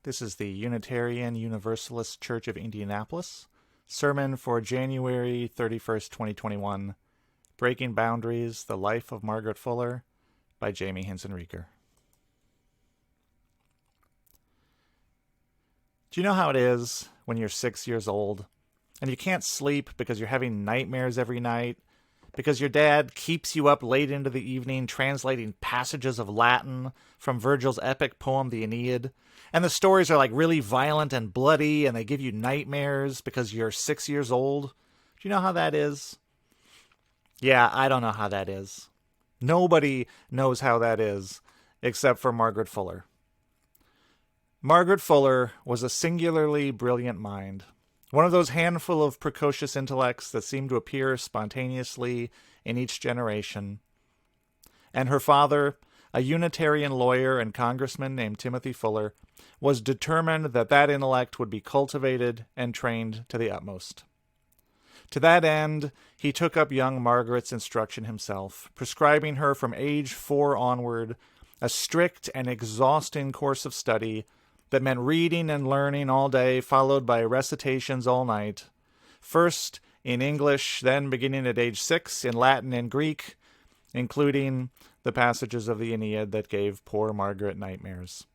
This is the Unitarian Universalist Church of Indianapolis. Sermon for January 31st, 2021. Breaking Boundaries, The Life of Margaret Fuller by Jamie Hinson-Rieger. Do you know how it is when you're 6 years old and you can't sleep because you're having nightmares every night, because your dad keeps you up late into the evening translating passages of Latin from Virgil's epic poem, the Aeneid, and the stories are like really violent and bloody and they give you nightmares because you're 6 years old? Do you know how that is? Yeah, I don't know how that is. Nobody knows how that is except for Margaret Fuller. Margaret Fuller was a singularly brilliant mind. One of those handful of precocious intellects that seem to appear spontaneously in each generation. And her father, a Unitarian lawyer and congressman named Timothy Fuller, was determined that that intellect would be cultivated and trained to the utmost. To that end, he took up young Margaret's instruction himself, prescribing her from age 4 onward a strict and exhausting course of study that meant reading and learning all day, followed by recitations all night. First in English, then beginning at age 6 in Latin and Greek, including the passages of the Aeneid that gave poor Margaret nightmares.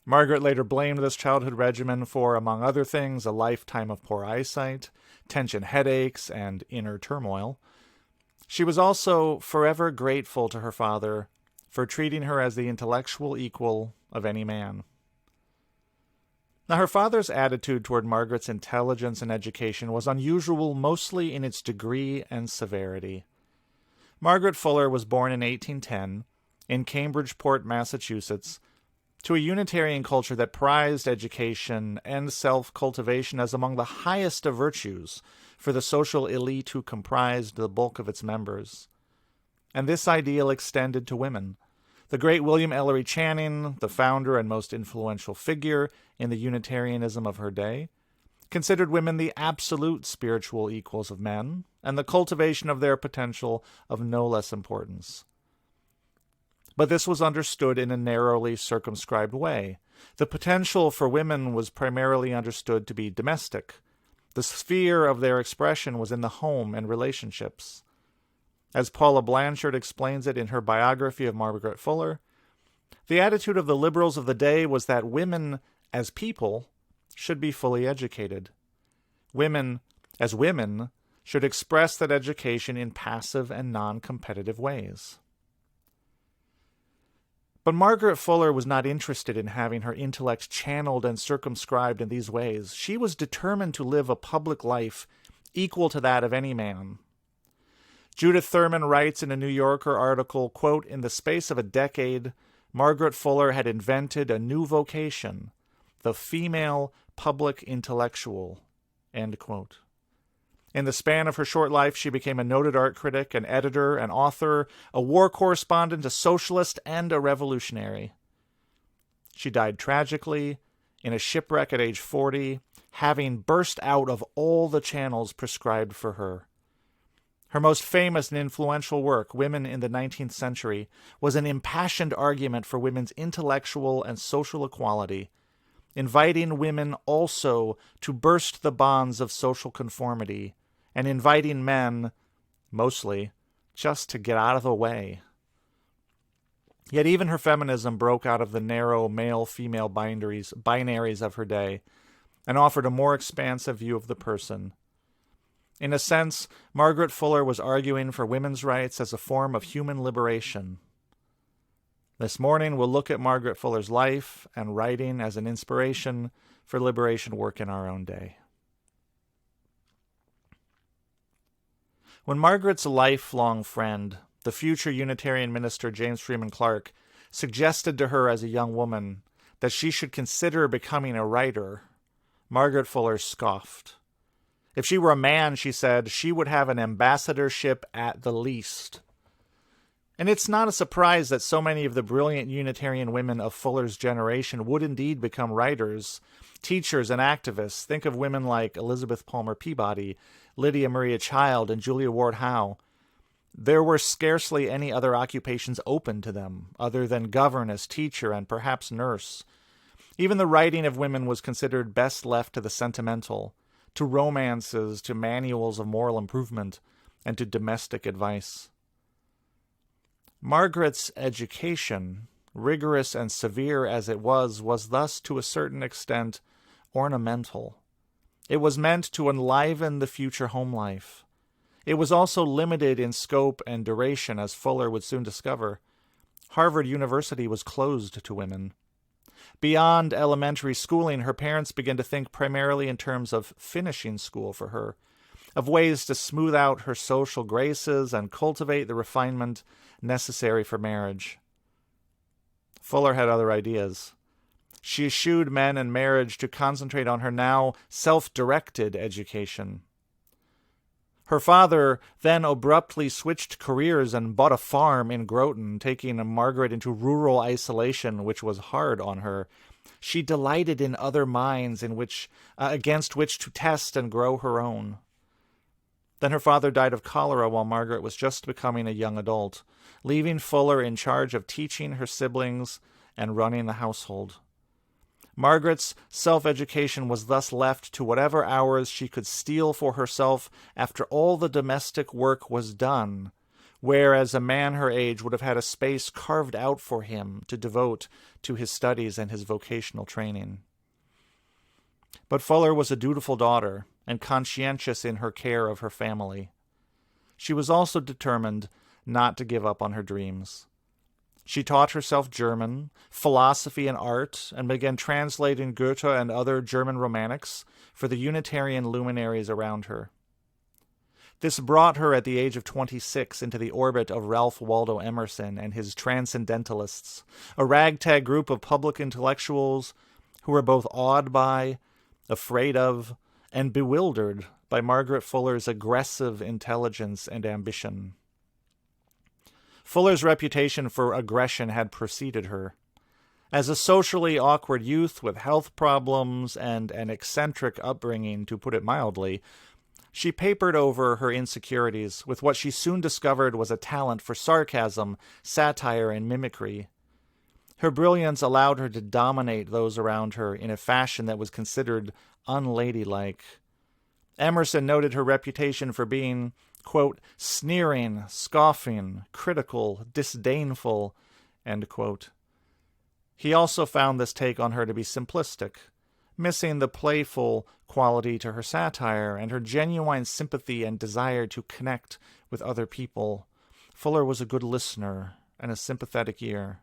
Margaret later blamed this childhood regimen for, among other things, a lifetime of poor eyesight, tension headaches, and inner turmoil. She was also forever grateful to her father for treating her as the intellectual equal of any man. Now, her father's attitude toward Margaret's intelligence and education was unusual mostly in its degree and severity. Margaret Fuller was born in 1810 in Cambridgeport, Massachusetts, to a Unitarian culture that prized education and self-cultivation as among the highest of virtues for the social elite who comprised the bulk of its members. And this ideal extended to women. The great William Ellery Channing, the founder and most influential figure in the Unitarianism of her day, considered women the absolute spiritual equals of men, and the cultivation of their potential of no less importance. But this was understood in a narrowly circumscribed way. The potential for women was primarily understood to be domestic. The sphere of their expression was in the home and relationships. As Paula Blanchard explains it in her biography of Margaret Fuller, the attitude of the liberals of the day was that women, as people, should be fully educated. Women, as women, should express that education in passive and non-competitive ways. But Margaret Fuller was not interested in having her intellect channeled and circumscribed in these ways. She was determined to live a public life equal to that of any man. Judith Thurman writes in a New Yorker article, quote, "In the space of a decade, Margaret Fuller had invented a new vocation, the female public intellectual," end quote. In the span of her short life, she became a noted art critic, an editor, an author, a war correspondent, a socialist, and a revolutionary. She died tragically in a shipwreck at age 40, having burst out of all the channels prescribed for her. Her most famous and influential work, Women in the 19th Century, was an impassioned argument for women's intellectual and social equality, inviting women also to burst the bonds of social conformity, and inviting men, mostly, just to get out of the way. Yet even her feminism broke out of the narrow male-female binaries of her day and offered a more expansive view of the person. In a sense, Margaret Fuller was arguing for women's rights as a form of human liberation. This morning, we'll look at Margaret Fuller's life and writing as an inspiration for liberation work in our own day. When Margaret's lifelong friend, the future Unitarian minister James Freeman Clarke, suggested to her as a young woman that she should consider becoming a writer, Margaret Fuller scoffed. If she were a man, she said, she would have an ambassadorship at the least. And it's not a surprise that so many of the brilliant Unitarian women of Fuller's generation would indeed become writers, teachers, and activists. Think of women like Elizabeth Palmer Peabody, Lydia Maria Child, and Julia Ward Howe. There were scarcely any other occupations open to them, other than governess, teacher, and perhaps nurse. Even the writing of women was considered best left to the sentimental, to romances, to manuals of moral improvement, and to domestic advice. Margaret's education, rigorous and severe as it was thus to a certain extent ornamental. It was meant to enliven the future home life. It was also limited in scope and duration, as Fuller would soon discover. Harvard University was closed to women. Beyond elementary schooling, her parents began to think primarily in terms of finishing school for her, of ways to smooth out her social graces and cultivate the refinement necessary for marriage. Fuller had other ideas. She eschewed men and marriage to concentrate on her now self-directed education. Her father then abruptly switched careers and bought a farm in Groton, taking Margaret into rural isolation, which was hard on her. She delighted in other minds against which to test and grow her own. Then her father died of cholera while Margaret was just becoming a young adult, leaving Fuller in charge of teaching her siblings and running the household. Margaret's self-education was thus left to whatever hours she could steal for herself after all the domestic work was done, whereas a man her age would have had a space carved out for him to devote to his studies and his vocational training. But Fuller was a dutiful daughter and conscientious in her care of her family. She was also determined not to give up on her dreams. She taught herself German, philosophy, and art, and began translating Goethe and other German romantics for the Unitarian luminaries around her. This brought her at the age of 26 into the orbit of Ralph Waldo Emerson and his Transcendentalists, a ragtag group of public intellectuals who were both awed by, afraid of, and bewildered by Margaret Fuller's aggressive intelligence and ambition. Fuller's reputation for aggression had preceded her. As a socially awkward youth with health problems and an eccentric upbringing, to put it mildly, she papered over her insecurities with what she soon discovered was a talent for sarcasm, satire, and mimicry. Her brilliance allowed her to dominate those around her in a fashion that was considered unladylike. Emerson noted her reputation for being, quote, sneering, scoffing, critical, disdainful, end quote. He also found this take on her to be simplistic, missing the playful quality to her satire and her genuine sympathy and desire to connect with other people. Fuller was a good listener and a sympathetic ear.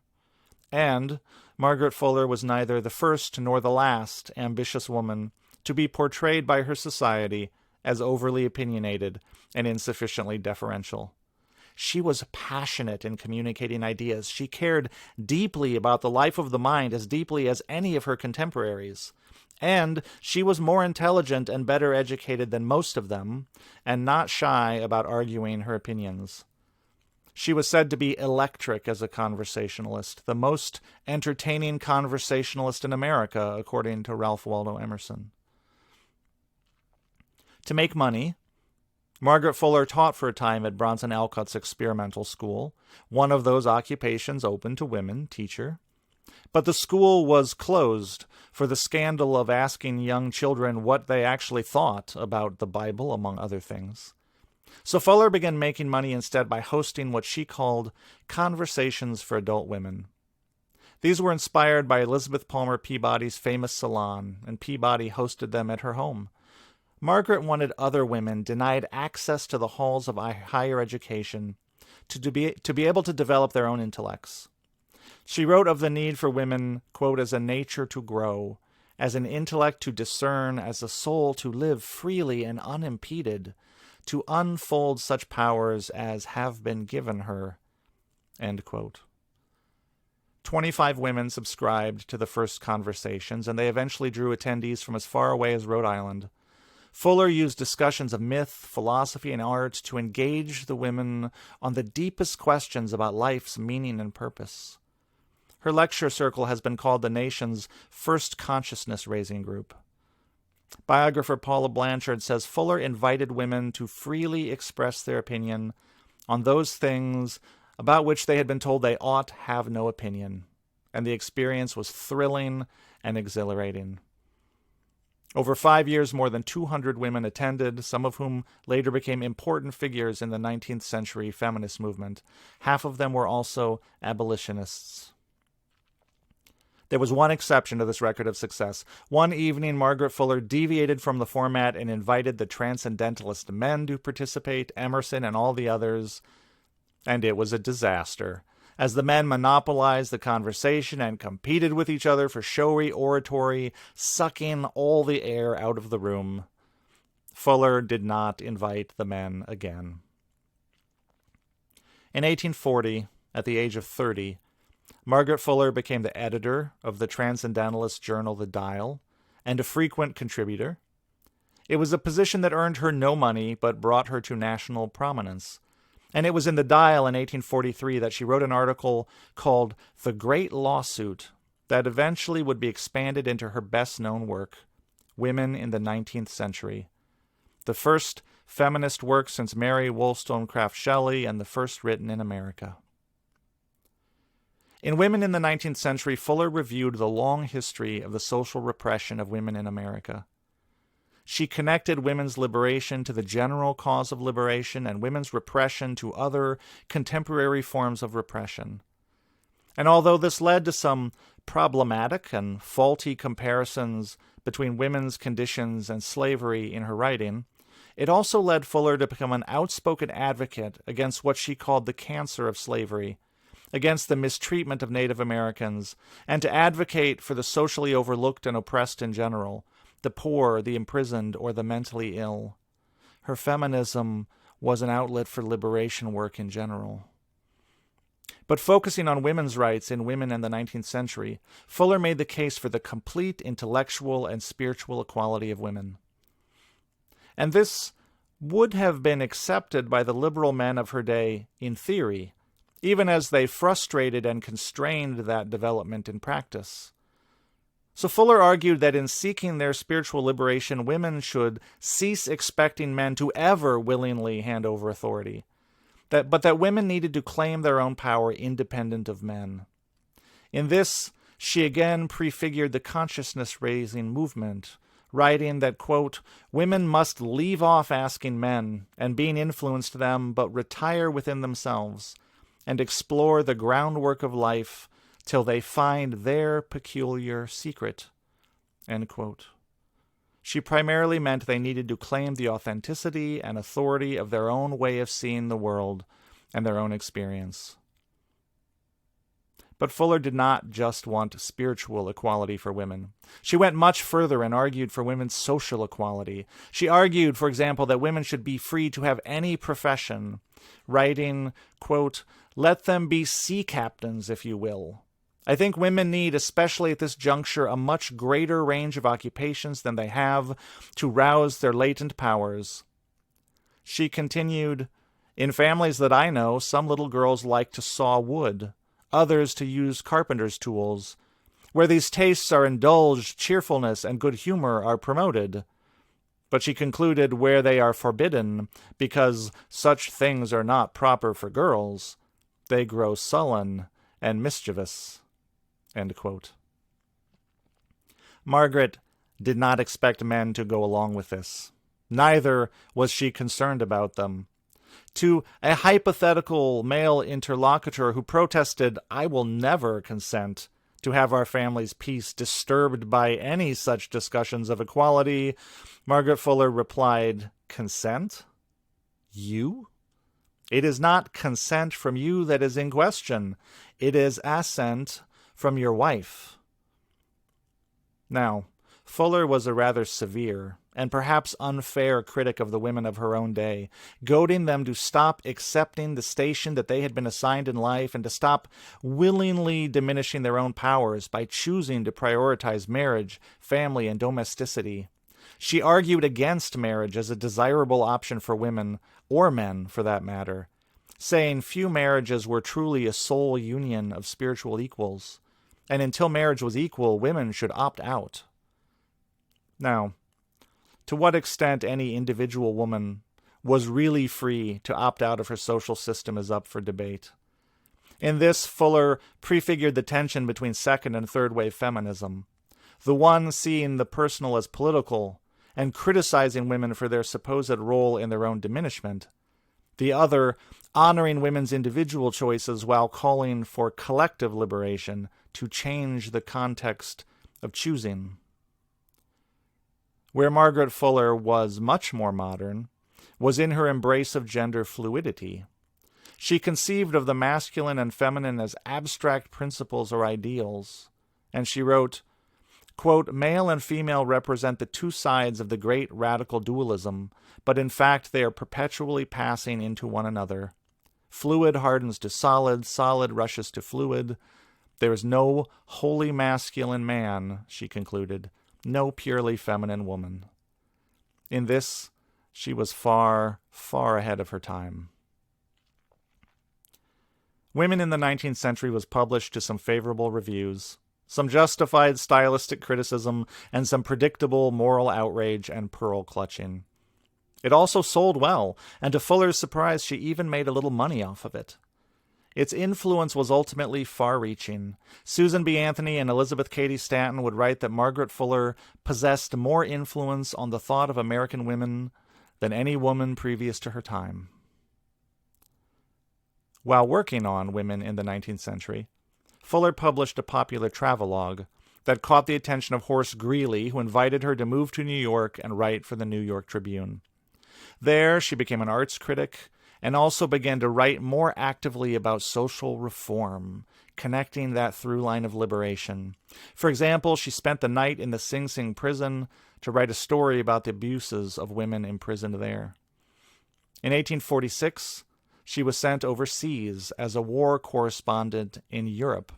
And Margaret Fuller was neither the first nor the last ambitious woman to be portrayed by her society as overly opinionated and insufficiently deferential. She was passionate in communicating ideas. She cared deeply about the life of the mind as deeply as any of her contemporaries. And she was more intelligent and better educated than most of them, and not shy about arguing her opinions. She was said to be electric as a conversationalist, the most entertaining conversationalist in America, according to Ralph Waldo Emerson. To make money, Margaret Fuller taught for a time at Bronson Alcott's experimental school, one of those occupations open to women, teacher. But the school was closed for the scandal of asking young children what they actually thought about the Bible, among other things. So Fuller began making money instead by hosting what she called conversations for adult women. These were inspired by Elizabeth Palmer Peabody's famous salon, and Peabody hosted them at her home. Margaret wanted other women denied access to the halls of higher education to be able to develop their own intellects. She wrote of the need for women, quote, as a nature to grow, as an intellect to discern, as a soul to live freely and unimpeded, to unfold such powers as have been given her, end quote. 25 women subscribed to the first conversations, and they eventually drew attendees from as far away as Rhode Island. Fuller used discussions of myth, philosophy, and art to engage the women on the deepest questions about life's meaning and purpose. Her lecture circle has been called the nation's first consciousness-raising group. Biographer Paula Blanchard says Fuller invited women to freely express their opinion on those things about which they had been told they ought have no opinion, and the experience was thrilling and exhilarating. Over 5 years, more than 200 women attended, some of whom later became important figures in the 19th century feminist movement. Half of them were also abolitionists. There was one exception to this record of success. One evening, Margaret Fuller deviated from the format and invited the transcendentalist men to participate, Emerson and all the others, and it was a disaster, as the men monopolized the conversation and competed with each other for showy oratory, sucking all the air out of the room. Fuller did not invite the men again. In 1840, at the age of 30, Margaret Fuller became the editor of the transcendentalist journal The Dial and a frequent contributor. It was a position that earned her no money but brought her to national prominence. And it was in The Dial in 1843 that she wrote an article called The Great Lawsuit that eventually would be expanded into her best-known work, Women in the 19th Century, the first feminist work since Mary Wollstonecraft Shelley and the first written in America. In Women in the 19th Century, Fuller reviewed the long history of the social repression of women in America. She connected women's liberation to the general cause of liberation and women's repression to other contemporary forms of repression. And although this led to some problematic and faulty comparisons between women's conditions and slavery in her writing, it also led Fuller to become an outspoken advocate against what she called the cancer of slavery, against the mistreatment of Native Americans, and to advocate for the socially overlooked and oppressed in general, the poor, the imprisoned, or the mentally ill. Her feminism was an outlet for liberation work in general. But focusing on women's rights in Women in the 19th Century, Fuller made the case for the complete intellectual and spiritual equality of women. And this would have been accepted by the liberal men of her day in theory, even as they frustrated and constrained that development in practice. So Fuller argued that in seeking their spiritual liberation, women should cease expecting men to ever willingly hand over authority, but that women needed to claim their own power independent of men. In this, she again prefigured the consciousness-raising movement, writing that, quote, women must leave off asking men and being influenced them, but retire within themselves and explore the groundwork of life till they find their peculiar secret, end quote. She primarily meant they needed to claim the authenticity and authority of their own way of seeing the world and their own experience. But Fuller did not just want spiritual equality for women. She went much further and argued for women's social equality. She argued, for example, that women should be free to have any profession, writing, quote, let them be sea captains, if you will. I think women need, especially at this juncture, a much greater range of occupations than they have to rouse their latent powers. She continued, in families that I know, some little girls like to saw wood, others to use carpenter's tools. Where these tastes are indulged, cheerfulness and good humor are promoted. But she concluded where they are forbidden, because such things are not proper for girls, they grow sullen and mischievous. End quote. Margaret did not expect men to go along with this. Neither was she concerned about them. To a hypothetical male interlocutor who protested, I will never consent to have our family's peace disturbed by any such discussions of equality, Margaret Fuller replied, consent? You? It is not consent from you that is in question. It is assent from your wife. Now, Fuller was a rather severe and perhaps unfair critic of the women of her own day, goading them to stop accepting the station that they had been assigned in life and to stop willingly diminishing their own powers by choosing to prioritize marriage, family, and domesticity. She argued against marriage as a desirable option for women, or men for that matter, saying few marriages were truly a sole union of spiritual equals, and until marriage was equal, women should opt out. Now, to what extent any individual woman was really free to opt out of her social system is up for debate. In this, Fuller prefigured the tension between second and third wave feminism, the one seeing the personal as political and criticizing women for their supposed role in their own diminishment, the other honoring women's individual choices while calling for collective liberation to change the context of choosing. Where Margaret Fuller was much more modern was in her embrace of gender fluidity. She conceived of the masculine and feminine as abstract principles or ideals, and she wrote, quote, "Male and female represent the two sides of the great radical dualism, but in fact they are perpetually passing into one another. Fluid hardens to solid, solid rushes to fluid. There is no wholly masculine man," she concluded, "no purely feminine woman." In this, she was far, far ahead of her time. Women in the 19th Century was published to some favorable reviews, some justified stylistic criticism, and some predictable moral outrage and pearl-clutching. It also sold well, and to Fuller's surprise, she even made a little money off of it. Its influence was ultimately far-reaching. Susan B. Anthony and Elizabeth Cady Stanton would write that Margaret Fuller possessed more influence on the thought of American women than any woman previous to her time. While working on women in the 19th century, Fuller published a popular travelogue that caught the attention of Horace Greeley, who invited her to move to New York and write for the New York Tribune. There, she became an arts critic and also began to write more actively about social reform, connecting that through line of liberation. For example, she spent the night in the Sing Sing prison to write a story about the abuses of women imprisoned there. In 1846, she was sent overseas as a war correspondent in Europe.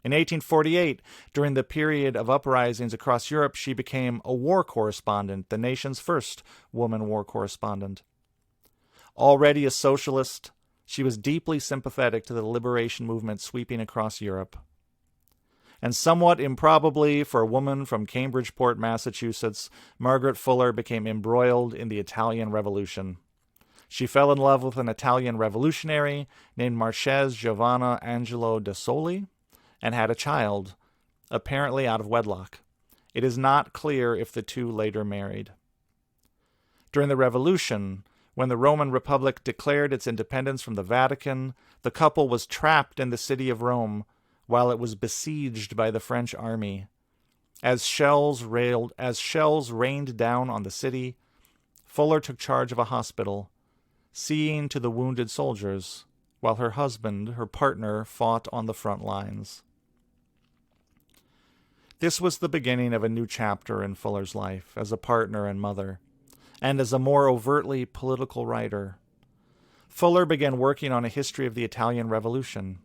In 1848, during the period of uprisings across Europe, she became a war correspondent, the nation's first woman war correspondent. Already a socialist, she was deeply sympathetic to the liberation movement sweeping across Europe. And somewhat improbably for a woman from Cambridgeport, Massachusetts, Margaret Fuller became embroiled in the Italian Revolution. She fell in love with an Italian revolutionary named Marchese Giovanna Angelo da Soli and had a child, apparently out of wedlock. It is not clear if the two later married. During the Revolution, when the Roman Republic declared its independence from the Vatican, the couple was trapped in the city of Rome while it was besieged by the French army. As shells rained down on the city, Fuller took charge of a hospital, seeing to the wounded soldiers, while her husband, her partner, fought on the front lines. This was the beginning of a new chapter in Fuller's life as a partner and mother, and as a more overtly political writer. Fuller began working on a history of the Italian Revolution.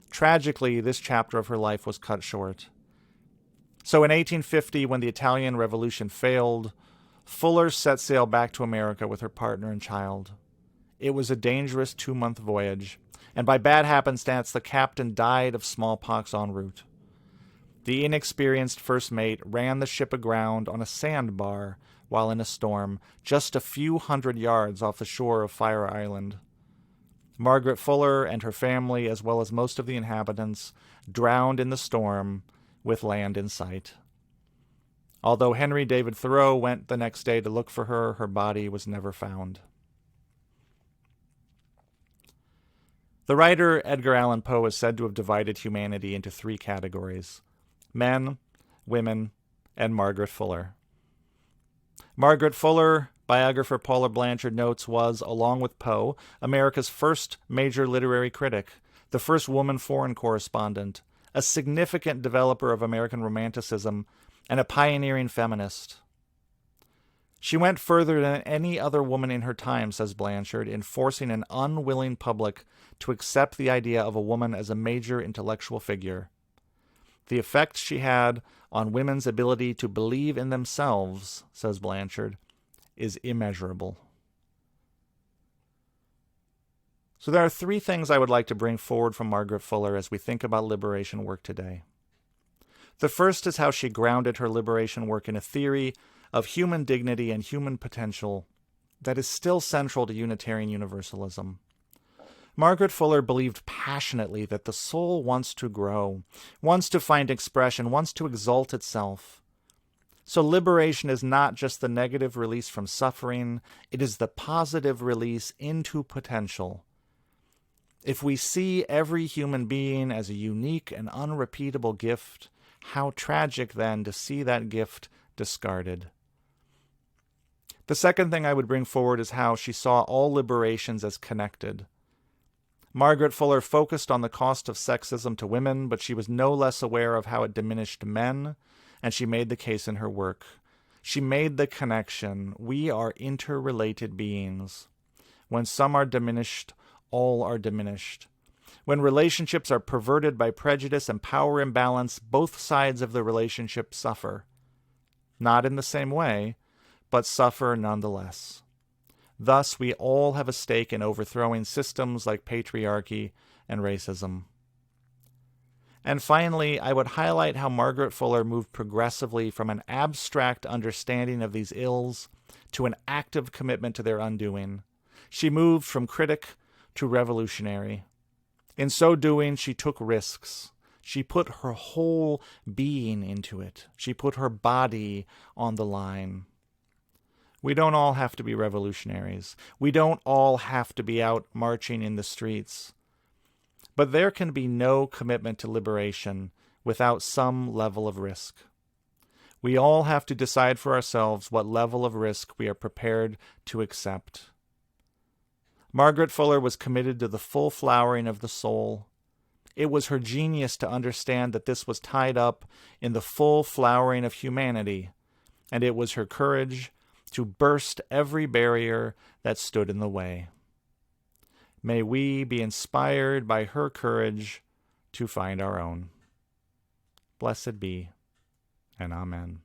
Tragically, this chapter of her life was cut short. So in 1850, when the Italian Revolution failed, Fuller set sail back to America with her partner and child. It was a dangerous 2-month voyage, and by bad happenstance, the captain died of smallpox en route. The inexperienced first mate ran the ship aground on a sandbar while in a storm, just a few hundred yards off the shore of Fire Island. Margaret Fuller and her family, as well as most of the inhabitants, drowned in the storm with land in sight. Although Henry David Thoreau went the next day to look for her, her body was never found. The writer Edgar Allan Poe is said to have divided humanity into 3 categories: men, women, and Margaret Fuller. Margaret Fuller, biographer Paula Blanchard notes, was, along with Poe, America's first major literary critic, the first woman foreign correspondent, a significant developer of American Romanticism, and a pioneering feminist. She went further than any other woman in her time, says Blanchard, in forcing an unwilling public to accept the idea of a woman as a major intellectual figure. The effect she had on women's ability to believe in themselves, says Blanchard, is immeasurable. So there are 3 things I would like to bring forward from Margaret Fuller as we think about liberation work today. The first is how she grounded her liberation work in a theory of human dignity and human potential that is still central to Unitarian Universalism. Margaret Fuller believed passionately that the soul wants to grow, wants to find expression, wants to exalt itself. So liberation is not just the negative release from suffering, it is the positive release into potential. If we see every human being as a unique and unrepeatable gift, how tragic then to see that gift discarded. The second thing I would bring forward is how she saw all liberations as connected. Margaret Fuller focused on the cost of sexism to women, but she was no less aware of how it diminished men, and she made the case in her work. She made the connection. We are interrelated beings. When some are diminished, all are diminished. When relationships are perverted by prejudice and power imbalance, both sides of the relationship suffer. Not in the same way, but suffer nonetheless. Thus, we all have a stake in overthrowing systems like patriarchy and racism. And finally, I would highlight how Margaret Fuller moved progressively from an abstract understanding of these ills to an active commitment to their undoing. She moved from critic to revolutionary. In so doing, she took risks. She put her whole being into it. She put her body on the line. We don't all have to be revolutionaries. We don't all have to be out marching in the streets. But there can be no commitment to liberation without some level of risk. We all have to decide for ourselves what level of risk we are prepared to accept. Margaret Fuller was committed to the full flowering of the soul. It was her genius to understand that this was tied up in the full flowering of humanity, and it was her courage to burst every barrier that stood in the way. May we be inspired by her courage to find our own. Blessed be, and amen.